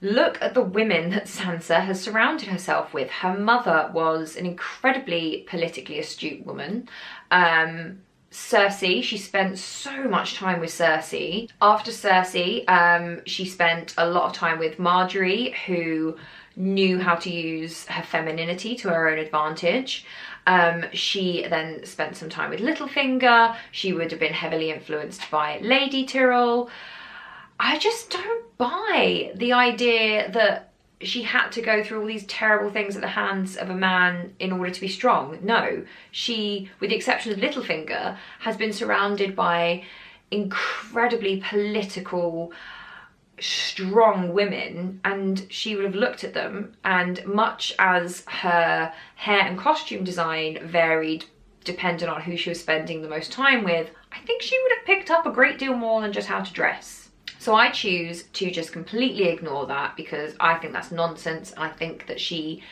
look at the women that Sansa has surrounded herself with. Her mother was an incredibly politically astute woman. Cersei, she spent so much time with Cersei. After Cersei, she spent a lot of time with Marjorie, who knew how to use her femininity to her own advantage. She then spent some time with Littlefinger. She would have been heavily influenced by Lady Tyrell. I just don't buy the idea that she had to go through all these terrible things at the hands of a man in order to be strong. No, she, with the exception of Littlefinger, has been surrounded by incredibly political, strong women, and she would have looked at them, and much as her hair and costume design varied depending on who she was spending the most time with, I think she would have picked up a great deal more than just how to dress. So I choose to just completely ignore that, because I think that's nonsense. I think that she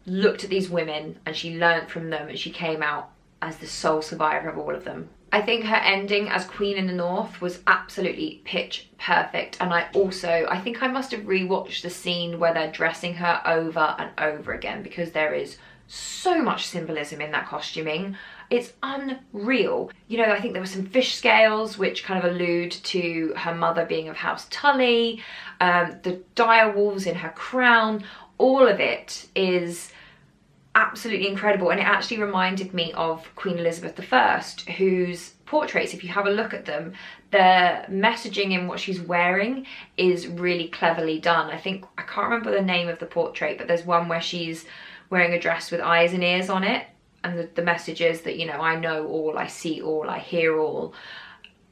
looked at these women and she learnt from them, and she came out as the sole survivor of all of them. I think her ending as Queen in the North was absolutely pitch perfect, and I think I must have rewatched the scene where they're dressing her over and over again, because there is so much symbolism in that costuming. It's unreal. You know, I think there were some fish scales which kind of allude to her mother being of House Tully, the dire wolves in her crown. All of it is absolutely incredible, and it actually reminded me of Queen Elizabeth I, whose portraits, if you have a look at them, the messaging in what she's wearing is really cleverly done. I can't remember the name of the portrait, but there's one where she's wearing a dress with eyes and ears on it, and the message is that, you know, I know all, I see all, I hear all.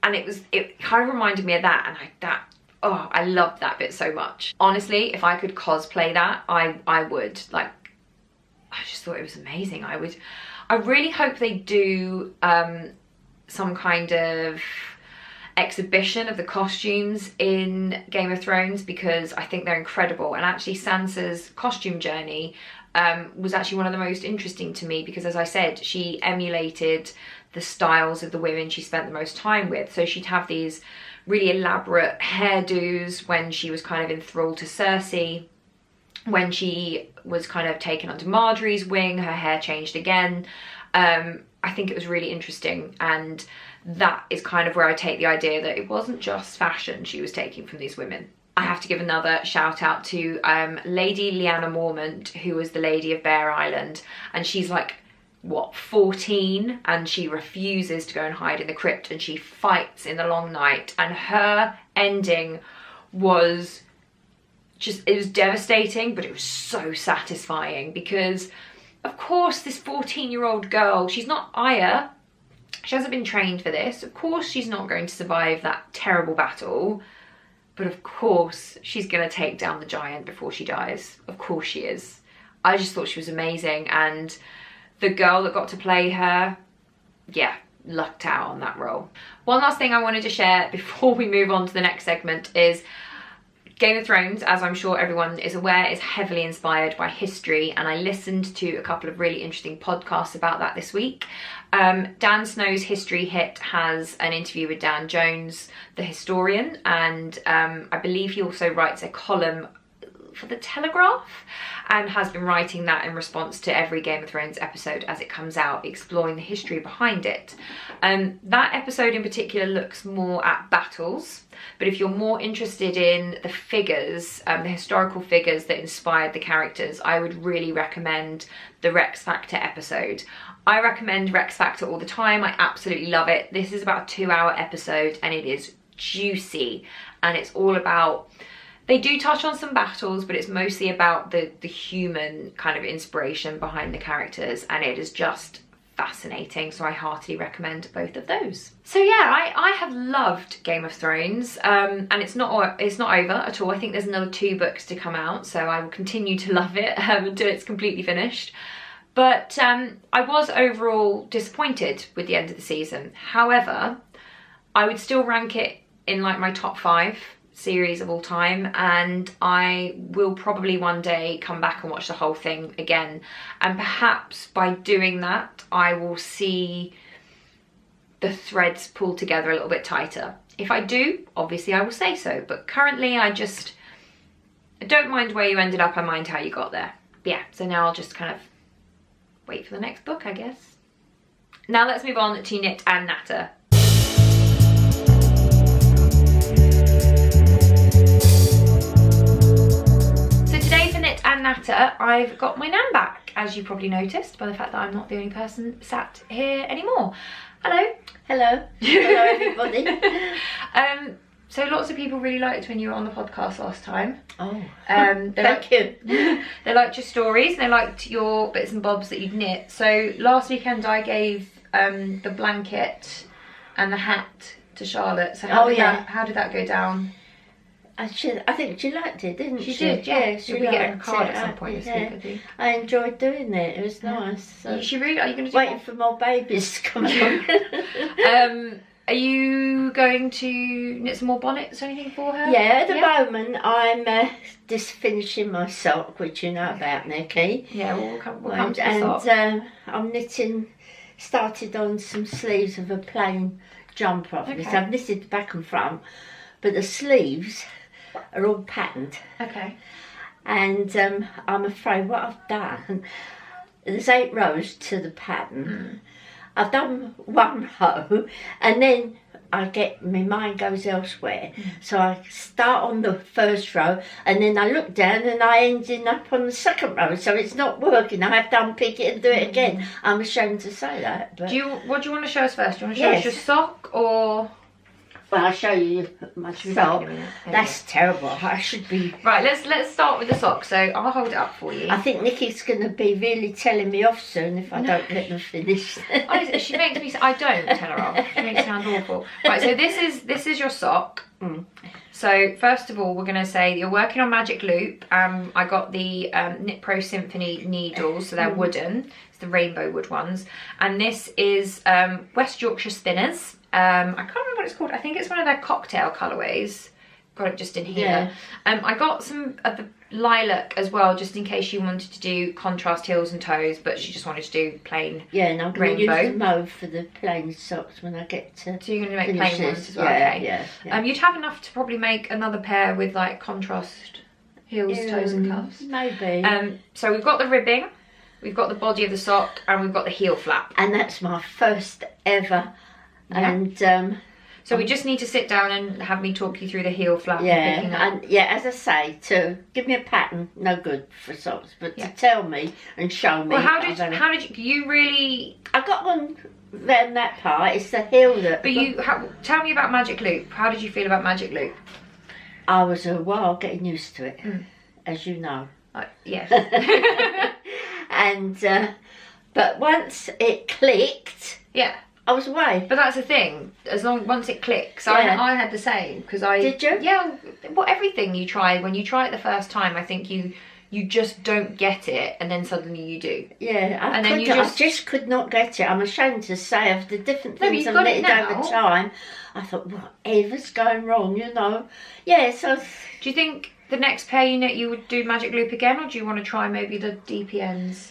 And it kind of reminded me of that, and I loved that bit so much. Honestly, if I could cosplay that, I would. Like, I just thought it was amazing. I really hope they do some kind of exhibition of the costumes in Game of Thrones, because I think they're incredible. And actually Sansa's costume journey was actually one of the most interesting to me, because, as I said, she emulated the styles of the women she spent the most time with. So she'd have these really elaborate hairdos when she was kind of enthralled to Cersei. When she was kind of taken under Marjorie's wing, her hair changed again. I think it was really interesting, and that is kind of where I take the idea that it wasn't just fashion she was taking from these women. I have to give another shout out to Lady Lyanna Mormont, who was the Lady of Bear Island, and she's like, what, 14, and she refuses to go and hide in the crypt, and she fights in the long night, and her ending was just, it was devastating, but it was so satisfying, because of course this 14-year-old girl, she's not Arya, she hasn't been trained for this, of course she's not going to survive that terrible battle, but of course she's gonna take down the giant before she dies. Of course she is. I just thought she was amazing, and the girl that got to play her, yeah, lucked out on that role. One last thing I wanted to share before we move on to the next segment is Game of Thrones, as I'm sure everyone is aware, is heavily inspired by history, and I listened to a couple of really interesting podcasts about that this week. Dan Snow's History Hit has an interview with Dan Jones, the historian, and I believe he also writes a column for The Telegraph and has been writing that in response to every Game of Thrones episode as it comes out, exploring the history behind it. That episode in particular looks more at battles, but if you're more interested in the figures, the historical figures that inspired the characters, I would really recommend the Rex Factor episode. I recommend Rex Factor all the time. I absolutely love it. This is about a 2-hour episode and it is juicy, and it's all about, they do touch on some battles, but it's mostly about the human kind of inspiration behind the characters, and it is just fascinating. So I heartily recommend both of those. So yeah, I have loved Game of Thrones, and it's not over at all. I think there's another 2 books to come out, so I will continue to love it until it's completely finished. But I was overall disappointed with the end of the season. However, I would still rank it in like my top 5 series of all time, and I will probably one day come back and watch the whole thing again, and perhaps by doing that I will see the threads pulled together a little bit tighter. If I do, obviously I will say so, but currently I don't mind where you ended up, I mind how you got there. But yeah, so now I'll just kind of wait for the next book, I guess. Now let's move on to Knit and Natter. So today for Knit and Natter, I've got my nan back, as you probably noticed by the fact that I'm not the only person sat here anymore. Hello. Hello. Hello everybody. So lots of people really liked when you were on the podcast last time. Oh, thank you. They liked your stories, they liked your bits and bobs that you'd knit. So last weekend I gave the blanket and the hat to Charlotte. So how did that go down? I think she liked it, didn't she? She did, yeah. She'll be getting a card it. at some point this week, I think. I enjoyed doing it. It was nice. So Are you going to do waiting for more babies to come along. Are you going to knit some more bonnets or anything for her? Yeah, at the moment I'm just finishing my sock, which you know about, Nikki. Yeah, we'll come to the sock. And I'm knitting, started on some sleeves of a plain jumper off this. I've knitted the back and front, but the sleeves are all patterned. Okay. And I'm afraid what I've done, there's 8 rows to the pattern. I've done 1 row and then my mind goes elsewhere. So I start on the first row and then I look down and I ended up on the second row. So it's not working. I have to unpick it and do it again. I'm ashamed to say that. But What do you want to show us first? Do you want to show us your sock or... Well, I'll show you my sock. That's terrible. I should be... Right, let's start with the sock. So I'll hold it up for you. I think Nikki's going to be really telling me off soon if I don't get them finished. Honestly, she makes me... I don't tell her off. She makes it sound awful. Right, so this is your sock. So first of all, we're going to say you're working on magic loop. I got the Knit Pro Symphony needles, so they're wooden. It's the rainbow wood ones. And this is West Yorkshire Spinners. I can't remember what it's called. I think it's one of their cocktail colourways. Got it just in here. I got some of the lilac as well, just in case she wanted to do contrast heels and toes, but she just wanted to do plain and I'm going to use the mauve for the plain socks when I get to... So you're going to make plain ones as well? Yeah. You'd have enough to probably make another pair with like contrast heels, toes and cuffs. Maybe. So we've got the ribbing, we've got the body of the sock, and we've got the heel flap. And that's my first ever... And so we just need to sit down and have me talk you through the heel flap. And as I say, to give me a pattern, no good for socks, but to tell me and show me. Well, how did you really? I got one around that part. It's the heel that. But tell me about magic loop. How did you feel about magic loop? I was a while getting used to it, as you know. Yes. And but once it clicked. Yeah. I was away. But that's the thing. Once it clicks, I had the same because I. Did you? Yeah. Well, everything you try, when you try it the first time, I think you just don't get it, and then suddenly you do. Yeah, I just could not get it. I'm ashamed to say of the different things I've knitted over time. I thought, whatever's going wrong, you know. Yeah. So. Do you think the next pair you knit you would do magic loop again, or do you want to try maybe the DPNs?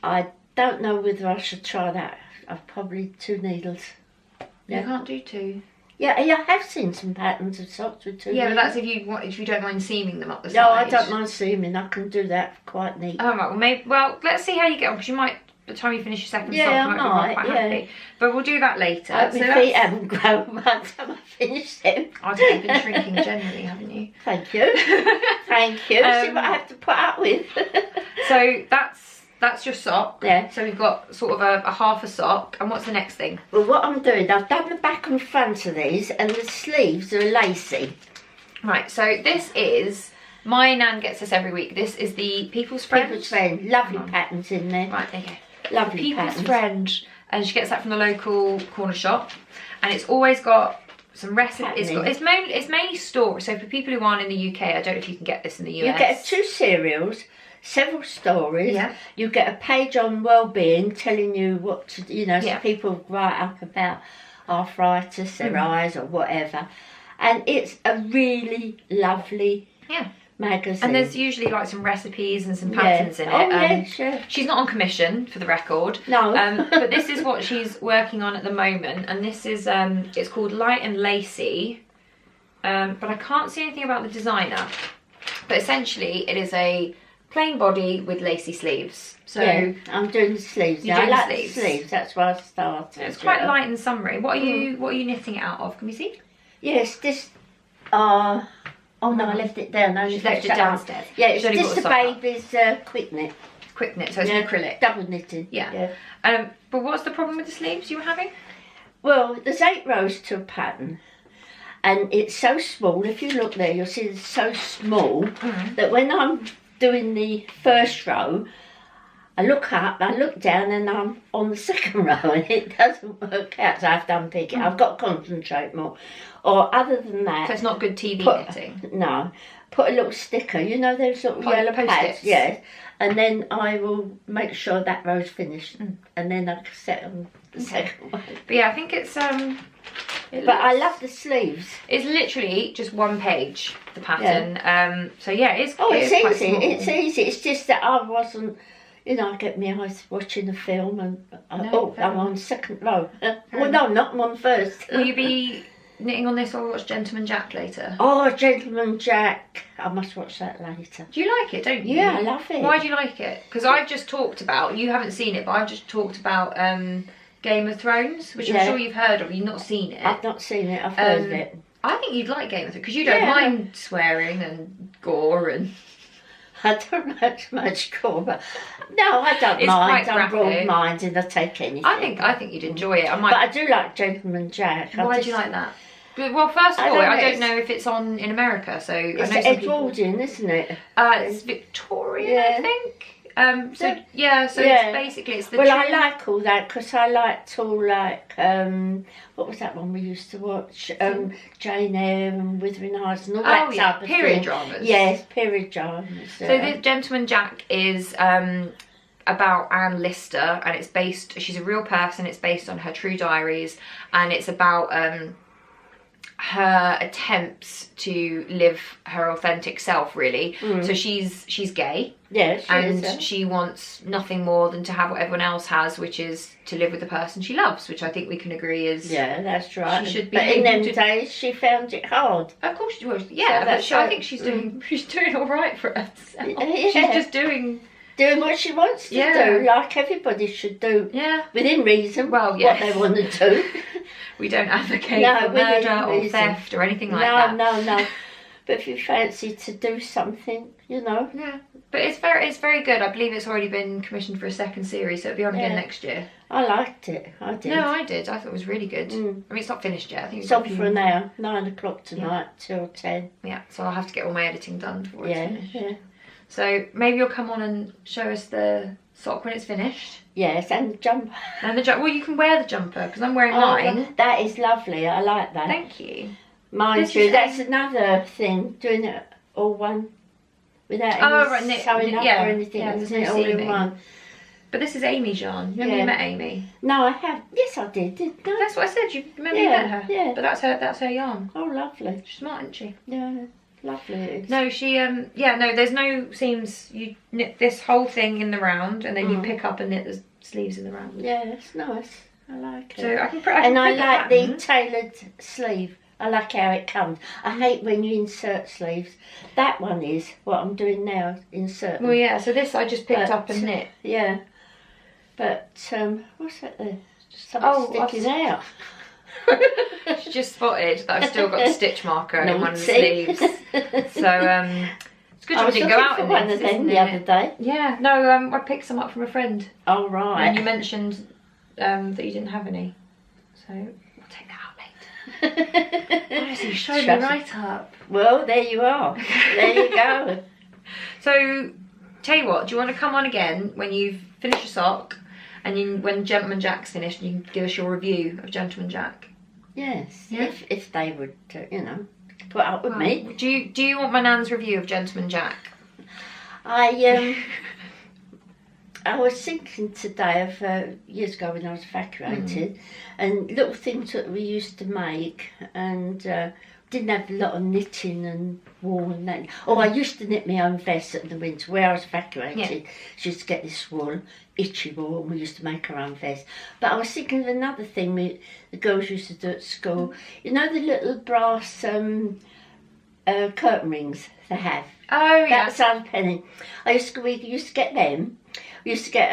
I don't know whether I should try that. I've probably 2 needles. You can't do 2. Yeah, I have seen some patterns of socks with 2 Yeah, but needles. that's if you don't mind seaming them up the side. No, I don't mind seaming. I can do that quite neat. Oh, right. Well, let's see how you get on, because you might, by the time you finish your second sock, Yeah, you I might be might, quite happy. But we'll do that later. My feet haven't grown by the time I finish them. I think you've been shrinking generally, haven't you? Thank you. Thank you. See what I have to put up with. So that's your sock. Yeah. So we've got sort of a half a sock. And what's the next thing? Well, what I'm doing, I've done the back and front of these, and the sleeves are lacy. Right, so this is, my nan gets this every week. This is the People's Friend. People's Friend. Lovely patterns in there. Right, there you go. Lovely People's patterns. Friend. And she gets that from the local corner shop. And it's always got some recipes. It's mainly stories. So for people who aren't in the UK, I don't know if you can get this in the US. You get 2 cereals, several stories. Yeah. You get a page on well-being telling you what to, so people write up about arthritis, their eyes or whatever. And it's a really lovely magazine. And there's usually like some recipes and some patterns in it. Oh, yeah, sure. She's not on commission, for the record. No. But this is what she's working on at the moment. And this is, it's called Light and Lacy. But I can't see anything about the designer. But essentially, it is a plain body with lacy sleeves. So yeah, I'm doing the sleeves. You're I doing like the the sleeves. sleeves. That's why I started. it's quite light and summery. What are you knitting it out of? Can we see? Yes, this. Oh no, I left it down. She's left it downstairs. Yeah, it's She's only just got the a sock up. baby's quick knit. Quick knit, so it's an acrylic. Double knitting. Yeah. But what's the problem with the sleeves you were having? Well, there's 8 rows to a pattern, and it's so small. If you look there, you'll see it's so small that when I'm doing the first row, I look up, I look down, and I'm on the second row, and it doesn't work out. So I have to unpick it. I've got to concentrate more. Or other than that, So it's not good TV knitting. No. Put a little sticker, those little yellow Post-its. pads, yes. And then I will make sure that row's finished, and then I can set on the second one. But yeah, I think it's But I love the sleeves. It's literally just one page, the pattern. So yeah, it's It's quite easy. small. It's easy. It's just that I wasn't. I get my eyes watching a film, and I'm on second row. Well, no, not I'm on first. Will you be knitting on this or watch Gentleman Jack later? Oh, Gentleman Jack! I must watch that later. Do you like it? Don't you? Yeah, I love it. Why do you like it? Because I've just talked about. You haven't seen it, but I've just talked about Game of Thrones, which I'm sure you've heard of. You've not seen it. I've not seen it. I've heard of it. I think you'd like Game of Thrones because you don't mind swearing and gore and. I don't like much gore, but no, I don't It's mind. quite I'm graphic. broad-minded. I take anything. I think you'd enjoy it. But I do like Gentleman Jack. Why do you like that? Well, first of all, I don't know if it's on in America, so It's I know some people. Edwardian, isn't it? It's Victorian, I think. So it's basically it's the. Well, I like all that because I liked all what was that one we used to watch? Jane Eyre and Wuthering Heights and all that type of period thing. dramas. Yes, period dramas. So this Gentleman Jack is about Anne Lister, and it's based. She's a real person. It's based on her true diaries, and it's about her attempts to live her authentic self, really. So she's gay. Yes, she wants nothing more than to have what everyone else has, which is to live with the person she loves, which I think we can agree is. Yeah, that's right. She should be but in them able to- days, she found it hard. Of course she was. Yeah, So but I think she's doing all right for herself. Yeah. She's just doing what she wants to do, like everybody should do. Yeah. Within reason. Well, what they want to do. We don't advocate No, for within murder or reason. theft or anything like that. No. But if you fancy to do something, Yeah, but it's very good. I believe it's already been commissioned for a second series, so it'll be on again next year. I liked it. I did. No, I did. I thought it was really good. I mean, it's not finished yet. I think It's on for an hour, 9 o'clock tonight till 10. Yeah, so I'll have to get all my editing done before it's finished. Yeah. So maybe you'll come on and show us the sock when it's finished. Yes, and the jumper. And the well, you can wear the jumper because I'm wearing mine. That is lovely. I like that. Thank you. Mind you, that's another thing. Doing it all one without any sewing up or anything. Yeah, there's isn't no it all in seaming. one? But this is Amy Jean. You remember you met Amy? No, I have. Yes, I did. Didn't I? That's what I said. You remember you met her? Yeah. But that's her yarn. Oh, lovely. She's smart, isn't she? Yeah, lovely. It is. No, she no, there's no seams. You knit this whole thing in the round, and then you pick up and knit the sleeves in the round. Yeah, it's nice. I like it. So I can and print I the like the pattern. tailored sleeve. I like how it comes. I hate when you insert sleeves. That one is what I'm doing now, insert. Well, yeah, so this I just picked But, up and knit. Yeah. But, what's that there? Just something sticking out. She just spotted that I've still got the stitch marker in one of the Naughty. sleeves. So, it's good I we was didn't go looking out for in one this, of them isn't the it? other day. Yeah, no, I picked some up from a friend. Oh, right. And you mentioned that you didn't have any. So, I'll take that out later. Honestly, show me right up. Well, there you are. There you go. So, tell you what, do you want to come on again when you've finished your sock and when Gentleman Jack's finished, you can give us your review of Gentleman Jack? Yes, Yeah. if they would, put up with me. Do you want my nan's review of Gentleman Jack? I was thinking today of years ago when I was evacuated, and little things that we used to make, and didn't have a lot of knitting and wool and that. Oh, I used to knit my own vest in the winter where I was evacuated. She used to get this wool, itchy wool, and we used to make our own vest. But I was thinking of another thing the girls used to do at school. You know the little brass curtain rings they have? Oh, yeah. That's our penny. We used to get them. We used to get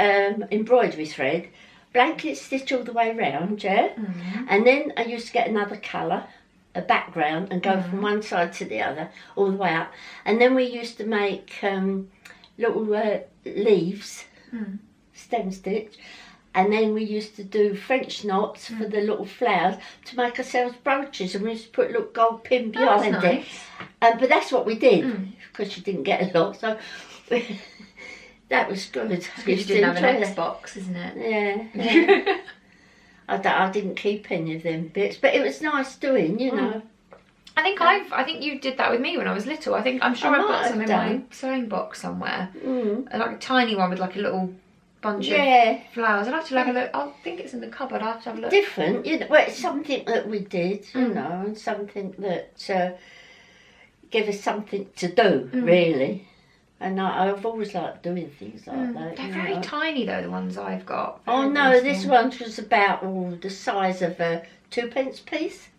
embroidery thread, blanket stitch all the way round, yeah? And then I used to get another colour, a background, and go from one side to the other, all the way up. And then we used to make little leaves, stem stitch, and then we used to do French knots for the little flowers to make ourselves brooches, and we used to put a little gold pin behind it. Nice. But that's what we did, because you didn't get a lot, so that was good. Because you didn't have an Xbox, isn't it? Yeah. I didn't keep any of them bits, but it was nice doing, you know. I think you did that with me when I was little. I'm sure I've got some in my sewing box somewhere. Like a tiny one with like a little bunch of flowers. I'll have to have a look. I think it's in the cupboard. I'll have to have a look. Different, well, it's something that we did, you know, and something that gave us something to do, really. And I've always liked doing things like that. They're very tiny though, the ones I've got. Oh no, this one was about the size of a 2p piece.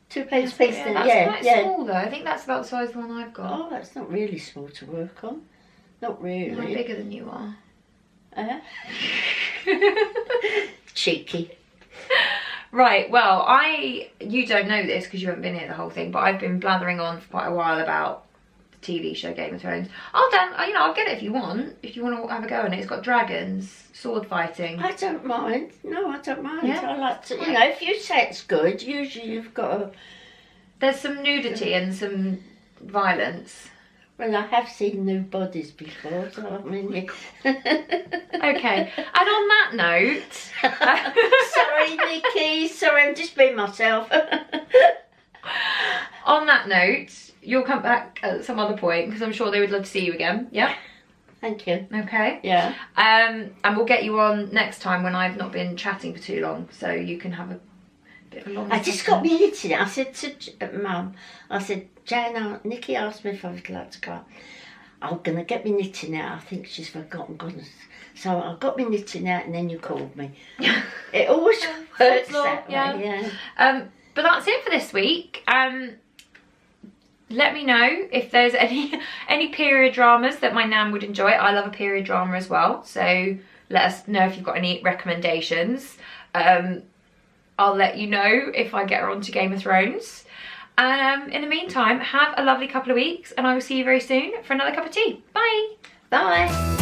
2p piece. That's quite small though. I think that's about the size of the one I've got. Oh, that's not really small to work on. Not really. I'm bigger than you are. Cheeky. Right, well, you don't know this because you haven't been here the whole thing, but I've been blathering on for quite a while about TV show Game of Thrones. I'll get it if you want to have a go on it. It's got dragons, sword fighting. I don't mind. No, I don't mind. Yeah? I like to, if you say it's good, usually you've got to... There's some nudity and some violence. Well, I have seen nude bodies before, so I mean... Okay, and on that note... Sorry, Nikki. Sorry, I'm just being myself. On that note, you'll come back at some other point because I'm sure they would love to see you again. Yeah? Thank you. Okay. Yeah. And we'll get you on next time when I've not been chatting for too long, so you can have a bit of a long... I just got me knitting. I said to Mum, Jane, Nikki asked me if I would like to go out. I'm going to get me knitting out. I think she's forgotten, goodness. So I got me knitting out and then you called me. It always works that way, yeah. But that's it for this week. Let me know if there's any period dramas that my nan would enjoy. I love a period drama as well, so let us know if you've got any recommendations. I'll let you know if I get her onto Game of Thrones. In the meantime, have a lovely couple of weeks, and I will see you very soon for another cup of tea. Bye! Bye!